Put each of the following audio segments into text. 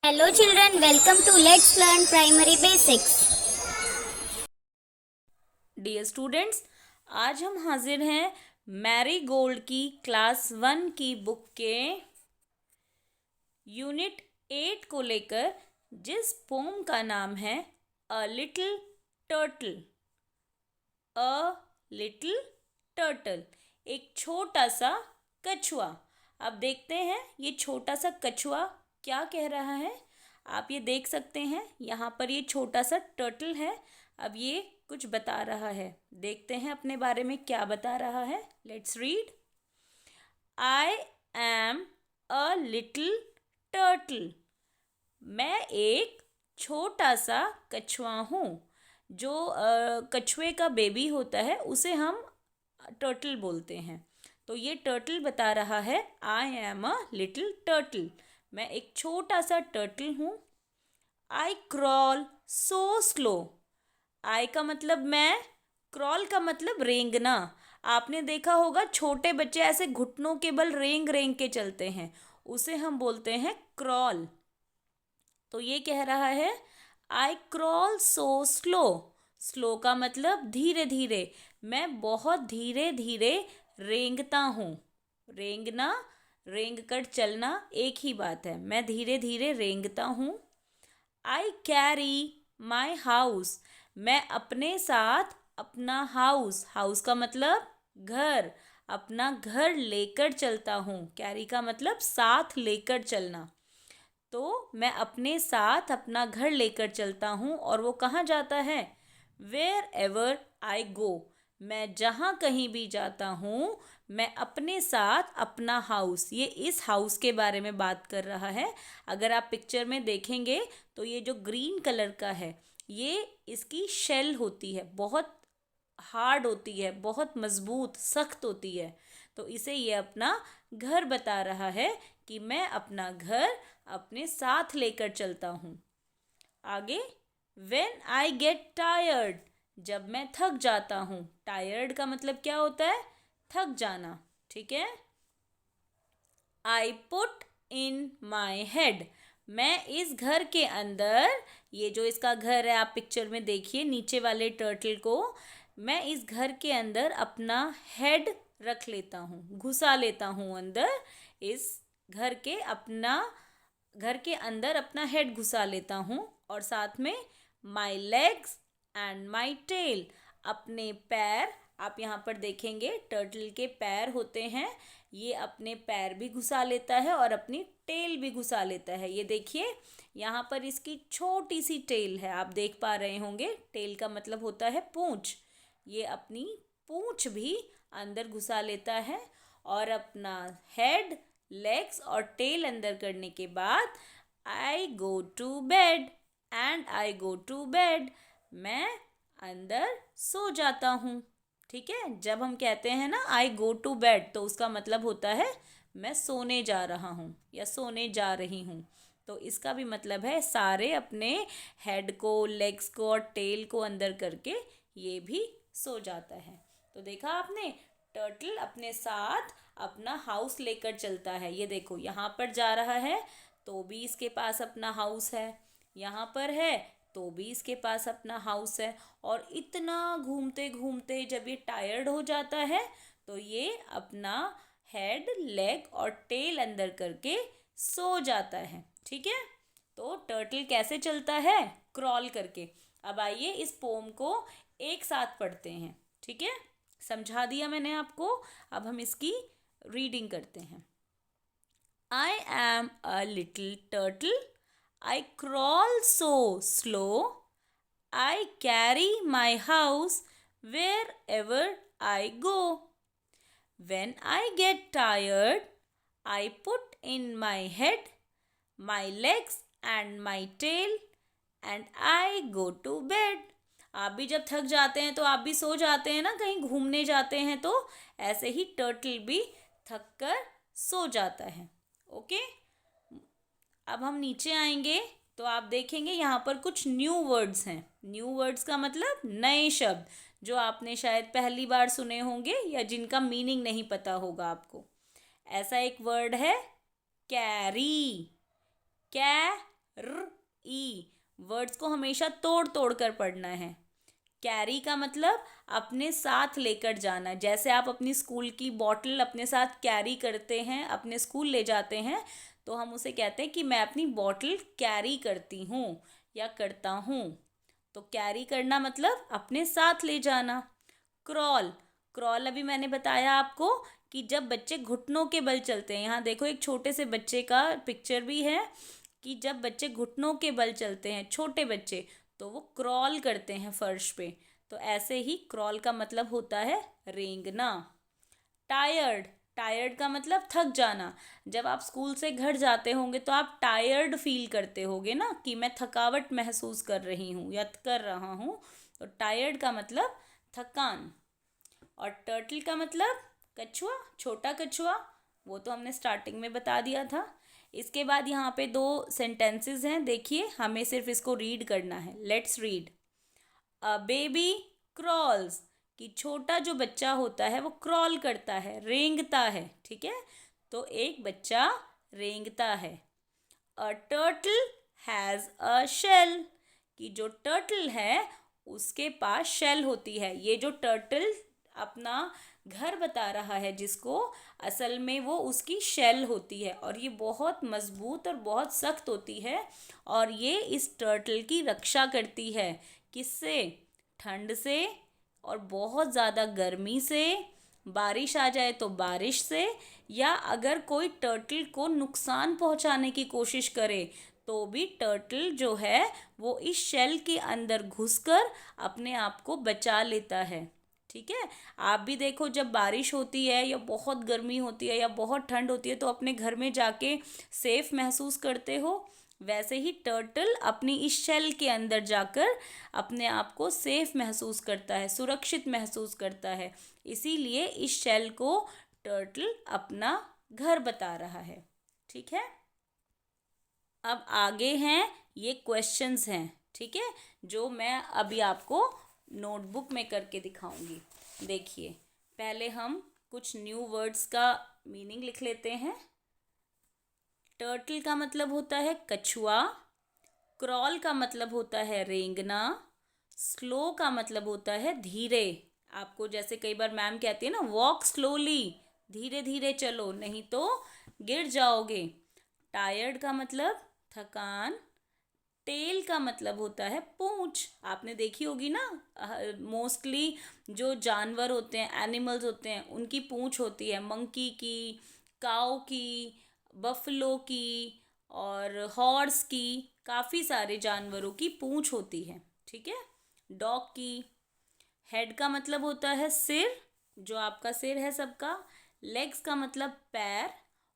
Hello children, welcome to Let's Learn Primary Basics. Dear students, आज हम हाजिर हैं मैरी गोल्ड की क्लास 1 की बुक के यूनिट 8 को लेकर, जिस पोम का नाम है a little turtle. A little turtle, एक छोटा सा कछुआ। अब देखते हैं ये छोटा सा कछुआ क्या कह रहा है। आप ये देख सकते हैं, यहाँ पर ये छोटा सा टर्टल है। अब ये कुछ बता रहा है, देखते हैं अपने बारे में क्या बता रहा है। Let's read. I am a little turtle. मैं एक छोटा सा कछुआ हूँ। जो कछुए का बेबी होता है उसे हम टर्टल बोलते हैं। तो ये टर्टल बता रहा है I am a little turtle, मैं एक छोटा सा टर्टल हूँ। आई क्रॉल सो स्लो। आई का मतलब मैं, क्रॉल का मतलब रेंगना। आपने देखा होगा छोटे बच्चे ऐसे घुटनों के बल रेंग रेंग के चलते हैं, उसे हम बोलते हैं क्रॉल। तो ये कह रहा है आई क्रॉल सो स्लो। स्लो का मतलब धीरे धीरे, मैं बहुत धीरे धीरे रेंगता हूँ। रेंगना, रेंग कर चलना एक ही बात है। मैं धीरे धीरे रेंगता हूँ। I carry my house. मैं अपने साथ अपना हाउस, हाउस का मतलब घर, अपना घर लेकर चलता हूँ। कैरी का मतलब साथ लेकर चलना। तो मैं अपने साथ अपना घर लेकर चलता हूँ। और वो कहाँ जाता है? वेयर एवर आई गो। मैं जहाँ कहीं भी जाता हूँ, मैं अपने साथ अपना हाउस, ये इस हाउस के बारे में बात कर रहा है। अगर आप पिक्चर में देखेंगे तो ये जो ग्रीन कलर का है, ये इसकी शेल होती है, बहुत हार्ड होती है, बहुत मजबूत सख्त होती है। तो इसे ये अपना घर बता रहा है कि मैं अपना घर अपने साथ लेकर चलता हूँ। आगे, वेन आई गेट टायर्ड। जब मैं थक जाता हूँ। टायर्ड का मतलब क्या होता है? थक जाना। ठीक है। I put in my head. मैं इस घर के अंदर, ये जो इसका घर है आप पिक्चर में देखिए नीचे वाले टर्टल को, मैं इस घर के अंदर अपना हेड रख लेता हूँ, घुसा लेता हूँ अंदर। इस घर के अपना घर के अंदर अपना हेड घुसा लेता हूँ। और साथ में my legs and my tail, अपने पैर, आप यहाँ पर देखेंगे टर्टल के पैर होते हैं, ये अपने पैर भी घुसा लेता है और अपनी टेल भी घुसा लेता है। ये देखिए यहाँ पर इसकी छोटी सी टेल है, आप देख पा रहे होंगे। टेल का मतलब होता है पूंछ। ये अपनी पूंछ भी अंदर घुसा लेता है। और अपना हेड, लेग्स और टेल अंदर करने के बाद I go to bed and I go to bed, मैं अंदर सो जाता हूँ। ठीक है। जब हम कहते हैं ना आई गो टू बेड, तो उसका मतलब होता है मैं सोने जा रहा हूँ या सोने जा रही हूँ। तो इसका भी मतलब है सारे अपने हेड को, लेग्स को और टेल को अंदर करके ये भी सो जाता है। तो देखा आपने, टर्टल अपने साथ अपना हाउस लेकर चलता है। ये देखो यहाँ पर जा रहा है तो भी इसके पास अपना हाउस है, यहाँ पर है तो भी इसके पास अपना हाउस है। और इतना घूमते घूमते जब ये टायर्ड हो जाता है तो ये अपना हेड, लेग और टेल अंदर करके सो जाता है। ठीक है। तो टर्टल कैसे चलता है? क्रॉल करके। अब आइए इस पोम को एक साथ पढ़ते हैं। ठीक है। समझा दिया मैंने आपको। अब हम इसकी रीडिंग करते हैं। I am a little turtle. I crawl so slow. I carry my house wherever I go. When I get tired, I put in my head, my legs and my tail and I go to bed. आप भी जब थक जाते हैं तो आप भी सो जाते हैं ना, कहीं घूमने जाते हैं तो ऐसे ही टर्टल भी थक कर सो जाता है। ओके। अब हम नीचे आएंगे तो आप देखेंगे यहाँ पर कुछ न्यू वर्ड्स हैं। न्यू वर्ड्स का मतलब नए शब्द जो आपने शायद पहली बार सुने होंगे या जिनका मीनिंग नहीं पता होगा आपको। ऐसा एक वर्ड है कैरी। कैरी, र ई। वर्ड्स को हमेशा तोड़ तोड़ कर पढ़ना है। कैरी का मतलब अपने साथ लेकर जाना। जैसे आप अपनी स्कूल की बॉटल अपने साथ कैरी करते हैं, अपने स्कूल ले जाते हैं, तो हम उसे कहते हैं कि मैं अपनी बॉटल कैरी करती हूँ या करता हूँ। तो कैरी करना मतलब अपने साथ ले जाना। क्रॉल, क्रॉल अभी मैंने बताया आपको कि जब बच्चे घुटनों के बल चलते हैं। यहाँ देखो एक छोटे से बच्चे का पिक्चर भी है कि जब बच्चे घुटनों के बल चलते हैं, छोटे बच्चे, तो वो क्रॉल करते हैं फर्श पे। तो ऐसे ही क्रॉल का मतलब होता है रेंगना। टायर्ड, टायर्ड का मतलब थक जाना। जब आप स्कूल से घर जाते होंगे तो आप टायर्ड फील करते होगे ना, कि मैं थकावट महसूस कर रही हूँ या कर रहा हूँ। तो टायर्ड का मतलब थकान। और टर्टल का मतलब कछुआ, छोटा कछुआ, वो तो हमने स्टार्टिंग में बता दिया था। इसके बाद यहाँ पे 2 सेंटेंसेस हैं, देखिए हमें सिर्फ इसको रीड करना है। Let's read. A baby crawls, कि छोटा जो बच्चा होता है वो क्रॉल करता है, रेंगता है। ठीक है, तो एक बच्चा रेंगता है। A turtle has a shell, कि जो टर्टल है उसके पास शेल होती है। ये जो टर्टल अपना घर बता रहा है जिसको, असल में वो उसकी शेल होती है और ये बहुत मजबूत और बहुत सख्त होती है। और ये इस टर्टल की रक्षा करती है। किससे? ठंड से, और बहुत ज़्यादा गर्मी से, बारिश आ जाए तो बारिश से, या अगर कोई टर्टल को नुकसान पहुंचाने की कोशिश करे तो भी टर्टल जो है वो इस शेल के अंदर घुसकर अपने आप को बचा लेता है। ठीक है, आप भी देखो जब बारिश होती है या बहुत गर्मी होती है या बहुत ठंड होती है तो अपने घर में जाके सेफ महसूस करते हो। वैसे ही टर्टल अपनी इस शेल के अंदर जाकर अपने आप को सेफ महसूस करता है, सुरक्षित महसूस करता है। इसीलिए इस शेल को टर्टल अपना घर बता रहा है। ठीक है, अब आगे हैं ये क्वेश्चंस हैं। ठीक है, जो मैं अभी आपको नोटबुक में करके दिखाऊंगी। देखिए, पहले हम कुछ न्यू वर्ड्स का मीनिंग लिख लेते हैं। टर्टल का मतलब होता है कछुआ। क्रॉल का मतलब होता है रेंगना। स्लो का मतलब होता है धीरे। आपको जैसे कई बार मैम कहती है ना, वॉक स्लोली, धीरे धीरे चलो नहीं तो गिर जाओगे। टायर्ड का मतलब थकान। टेल का मतलब होता है पूंछ। आपने देखी होगी ना, मोस्टली जो जानवर होते हैं, एनिमल्स होते हैं, उनकी पूंछ होती है। मंकी की, काऊ की, बफलो की और हॉर्स की, काफ़ी सारे जानवरों की पूंछ होती है। ठीक है, डॉग की। हेड का मतलब होता है सिर, जो आपका सिर है सबका। लेग्स का मतलब पैर।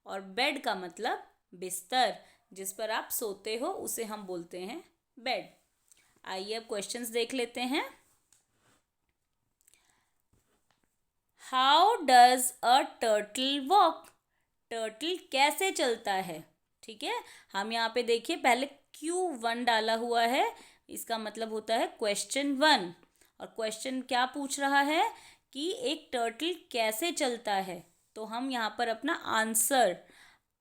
और बेड का मतलब बिस्तर, जिस पर आप सोते हो उसे हम बोलते हैं बेड। आइए अब क्वेश्चंस देख लेते हैं। How does a turtle walk, turtle कैसे चलता है। ठीक है, हम यहाँ पे देखिए पहले Q1 डाला हुआ है, इसका मतलब होता है क्वेश्चन 1। और क्वेश्चन क्या पूछ रहा है कि एक टर्टल कैसे चलता है। तो हम यहाँ पर अपना आंसर,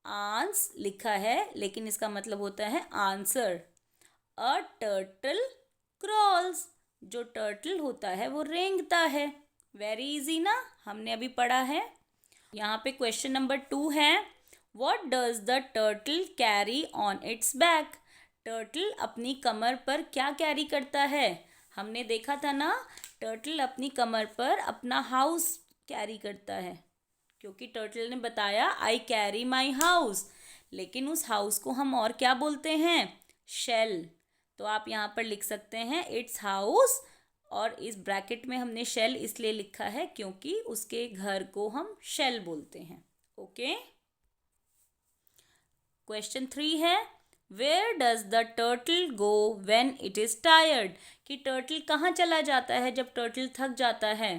आंस लिखा है लेकिन इसका मतलब होता है आंसर। अ टर्टल क्रॉल्स, जो टर्टल होता है वो रेंगता है। वेरी इजी ना, हमने अभी पढ़ा है। यहाँ पे क्वेश्चन नंबर 2 है, what does the turtle carry on it's back, turtle अपनी कमर पर क्या कैरी करता है। हमने देखा था ना, टर्टल अपनी कमर पर अपना हाउस कैरी करता है, क्योंकि टर्टल ने बताया आई कैरी माई हाउस। लेकिन उस हाउस को हम और क्या बोलते हैं, शेल। तो आप यहाँ पर लिख सकते हैं इट्स हाउस, और इस ब्रैकेट में हमने शेल इसलिए लिखा है क्योंकि उसके घर को हम शेल बोलते हैं। ओके, क्वेश्चन 3 है, where does the turtle go when it is tired, कि टर्टल कहाँ चला जाता है जब टर्टल थक जाता है।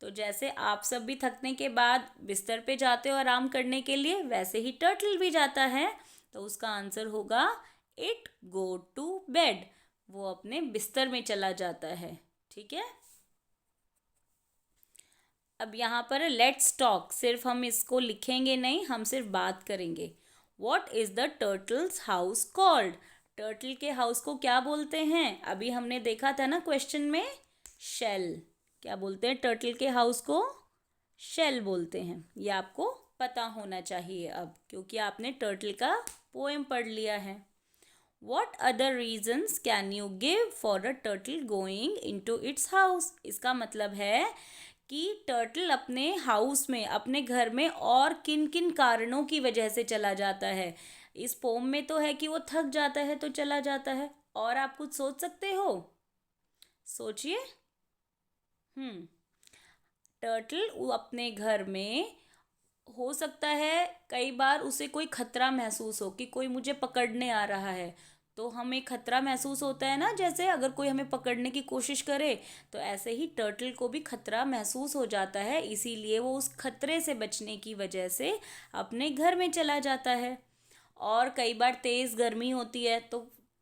तो जैसे आप सब भी थकने के बाद बिस्तर पे जाते हो आराम करने के लिए, वैसे ही टर्टल भी जाता है। तो उसका आंसर होगा इट गो टू बेड, वो अपने बिस्तर में चला जाता है। ठीक है, अब यहाँ पर लेट्स टॉक, सिर्फ हम इसको लिखेंगे नहीं, हम सिर्फ बात करेंगे। What is the turtles house called, turtle के हाउस को क्या बोलते हैं? अभी हमने देखा था ना क्वेश्चन में, शेल। क्या बोलते हैं टर्टल के हाउस को? शेल बोलते हैं। ये आपको पता होना चाहिए अब, क्योंकि आपने टर्टल का पोएम पढ़ लिया है। What other reasons can you give for a turtle going into its house? इसका मतलब है कि टर्टल अपने हाउस में, अपने घर में और किन किन कारणों की वजह से चला जाता है। इस पोम में तो है कि वो थक जाता है तो चला जाता है, और आप कुछ सोच सकते हो? सोचिए। टर्टल वो अपने घर में, हो सकता है कई बार उसे कोई खतरा महसूस हो कि कोई मुझे पकड़ने आ रहा है, तो हमें खतरा महसूस होता है ना, जैसे अगर कोई हमें पकड़ने की कोशिश करे, तो ऐसे ही टर्टल को भी खतरा महसूस हो जाता है, इसीलिए वो उस खतरे से बचने की वजह से अपने घर में चला जाता है। और कई बार तेज़ गर्मी होती है तो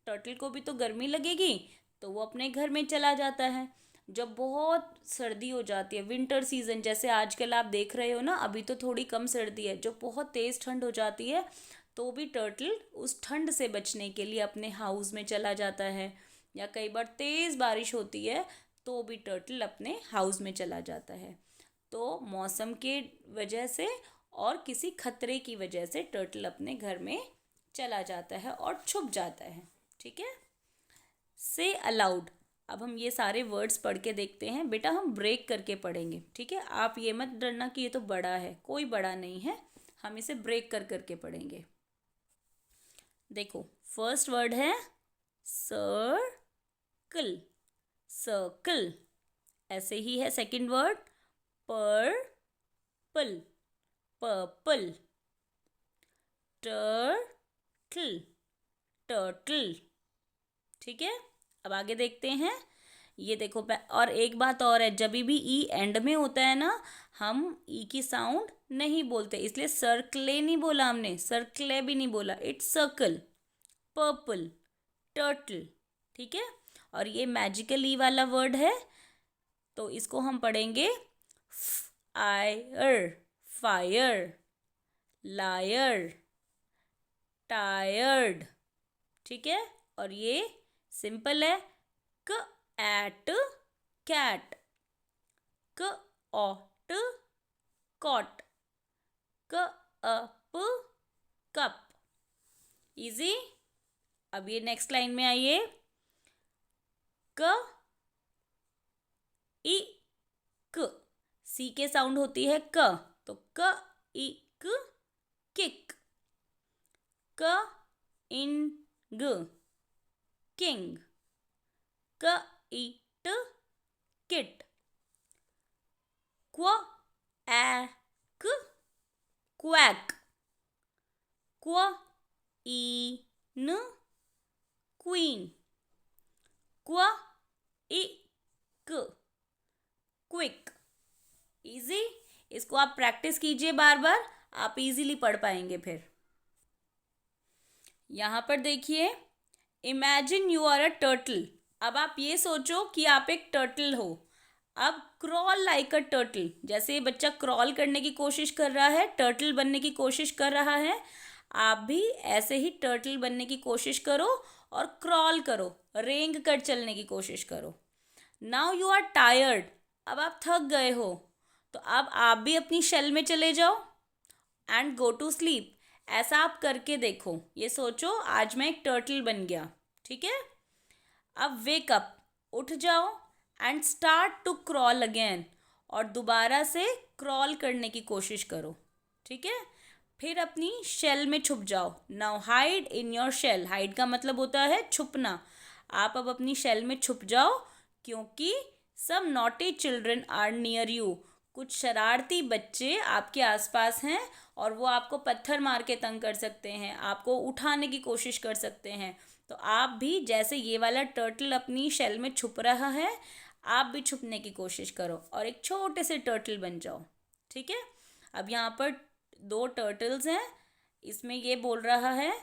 टर्टल को भी तो गर्मी लगेगी, तो वो अपने घर में चला जाता है। जब बहुत सर्दी हो जाती है, विंटर सीजन, जैसे आजकल आप देख रहे हो ना, अभी तो थोड़ी कम सर्दी है, जब बहुत तेज़ ठंड हो जाती है तो भी टर्टल उस ठंड से बचने के लिए अपने हाउस में चला जाता है। या कई बार तेज़ बारिश होती है तो भी टर्टल अपने हाउस में चला जाता है। तो मौसम के वजह से और किसी खतरे की वजह से टर्टल अपने घर में चला जाता है और छुप जाता है। ठीक है। से अलाउड। अब हम ये सारे वर्ड्स पढ़ के देखते हैं। बेटा हम ब्रेक करके पढ़ेंगे, ठीक है? आप ये मत डरना कि ये तो बड़ा है, कोई बड़ा नहीं है, हम इसे ब्रेक कर करके पढ़ेंगे। देखो, फर्स्ट वर्ड है सर्कल। सर्कल। ऐसे ही है second word, purple. Purple. Turtle. Turtle. ठीक है। अब आगे देखते हैं। ये देखो, और एक बात और है, जब भी ई एंड में होता है ना, हम ई की साउंड नहीं बोलते, इसलिए सर्कले नहीं बोला हमने, सर्कले भी नहीं बोला, इट्स सर्कल। पर्पल। टर्टल। ठीक है। और ये मैजिकल ई वाला वर्ड है, तो इसको हम पढ़ेंगे फायर। फायर। लायर। टायर्ड। ठीक है। और ये सिंपल है, क एट कैट। क ऑट कॉट। क अप कप। इजी। अब ये नेक्स्ट लाइन में आइए। क ई क, सी के साउंड होती है क, तो क ई क किक। क इन ग किंग। क ईट किट। क्व ऐक क्वैक। क्व ईन क्वीन। क्व इक क्विक। इजी। इसको आप प्रैक्टिस कीजिए बार बार, आप इजीली पढ़ पाएंगे फिर। यहाँ पर देखिए, imagine you are a turtle. अब आप ये सोचो कि आप एक टर्टल हो। अब क्रॉल लाइक अ टर्टल, जैसे ये बच्चा क्रॉल करने की कोशिश कर रहा है, टर्टल बनने की कोशिश कर रहा है, आप भी ऐसे ही टर्टल बनने की कोशिश करो और क्रॉल करो, रेंग कर चलने की कोशिश करो। Now you are tired. अब आप थक गए हो, तो अब आप भी अपनी शेल में चले जाओ एंड गो टू स्लीप। ऐसा आप करके देखो, ये सोचो आज मैं एक टर्टल बन गया। ठीक है। अब वेक अप, उठ जाओ and start to crawl again, और दोबारा से क्रॉल करने की कोशिश करो। ठीक है। फिर अपनी शेल में छुप जाओ। Now hide in your shell. Hide का मतलब होता है छुपना। आप अब अपनी शेल में छुप जाओ, क्योंकि some naughty children are near you. कुछ शरारती बच्चे आपके आसपास हैं और वो आपको पत्थर मार के तंग कर सकते हैं, आपको उठाने की कोशिश कर सकते हैं। तो आप भी जैसे ये वाला टर्टल अपनी शेल में छुप रहा है, आप भी छुपने की कोशिश करो और एक छोटे से टर्टल बन जाओ। ठीक है। अब यहाँ पर 2 टर्टल्स हैं। इसमें ये बोल रहा है,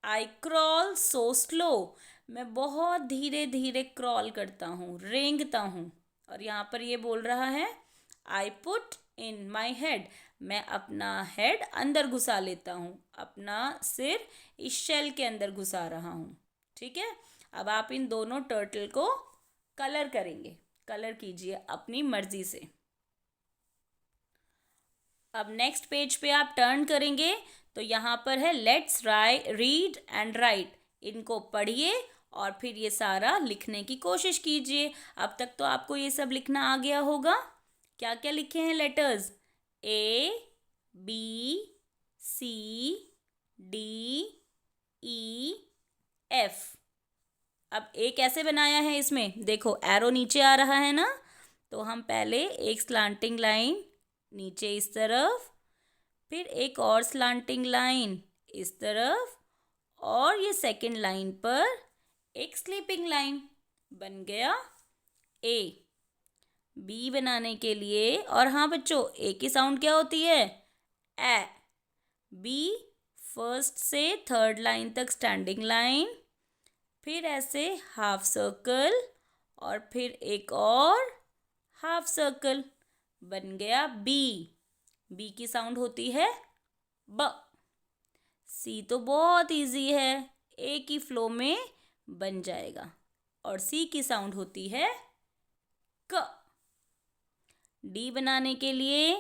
आई क्रॉल सो स्लो। मैं बहुत धीरे धीरे क्रॉल करता हूँ, रेंगता हूँ। और यहाँ पर ये बोल रहा है, I put in my head. मैं अपना हेड अंदर घुसा लेता हूँ, अपना सिर इस शेल के अंदर घुसा रहा हूँ। ठीक है। अब आप इन दोनों टर्टल को कलर करेंगे। कलर कीजिए अपनी मर्जी से। अब नेक्स्ट पेज पे आप टर्न करेंगे तो यहाँ पर है लेट्स रीड एंड राइट। इनको पढ़िए और फिर ये सारा लिखने की कोशिश कीजिए। अब तक तो आपको ये सब लिखना आ गया होगा। क्या क्या लिखे हैं letters? A B C D E F। अब ए कैसे बनाया है इसमें? देखो एरो नीचे आ रहा है ना, तो हम पहले एक स्लांटिंग लाइन नीचे इस तरफ, फिर एक और स्लांटिंग लाइन इस तरफ, और ये सेकंड लाइन पर एक स्लीपिंग लाइन। बन गया ए। बी बनाने के लिए, और हाँ बच्चों, ए की साउंड क्या होती है? ए। बी फर्स्ट से थर्ड लाइन तक स्टैंडिंग लाइन, फिर ऐसे हाफ सर्कल, और फिर एक और हाफ सर्कल। बन गया बी। बी की साउंड होती है ब। सी तो बहुत इजी है, ए की फ्लो में बन जाएगा। और सी की साउंड होती है क। डी बनाने के लिए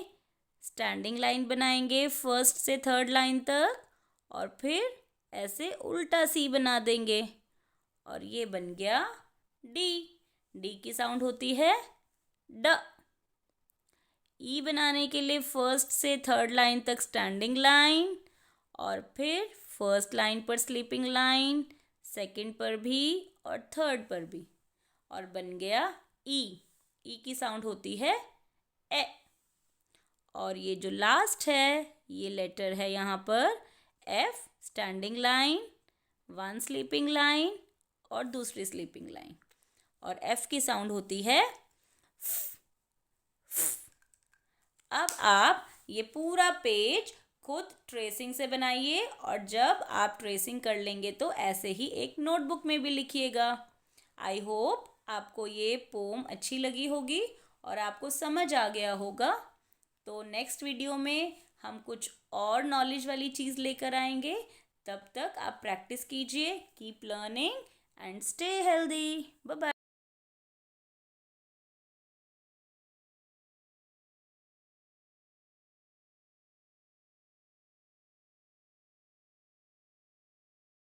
स्टैंडिंग लाइन बनाएंगे फर्स्ट से थर्ड लाइन तक, और फिर ऐसे उल्टा सी बना देंगे, और ये बन गया डी। डी की साउंड होती है ड। ई बनाने के लिए फर्स्ट से थर्ड लाइन तक स्टैंडिंग लाइन, और फिर फर्स्ट लाइन पर स्लीपिंग लाइन, सेकंड पर भी और थर्ड पर भी, और बन गया ई। ई की साउंड होती है ए। और ये जो लास्ट है, ये लेटर है यहाँ पर F. Standing line, one sleeping line और दूसरी स्लीपिंग लाइन, और एफ की साउंड होती है फ। अब आप ये पूरा पेज खुद ट्रेसिंग से बनाइए, और जब आप ट्रेसिंग कर लेंगे तो ऐसे ही एक नोटबुक में भी लिखिएगा। आई होप आपको ये पोम अच्छी लगी होगी और आपको समझ आ गया होगा। तो नेक्स्ट वीडियो में हम कुछ और नॉलेज वाली चीज़ लेकर आएंगे। तब तक आप प्रैक्टिस कीजिए, keep learning and stay healthy. Bye bye.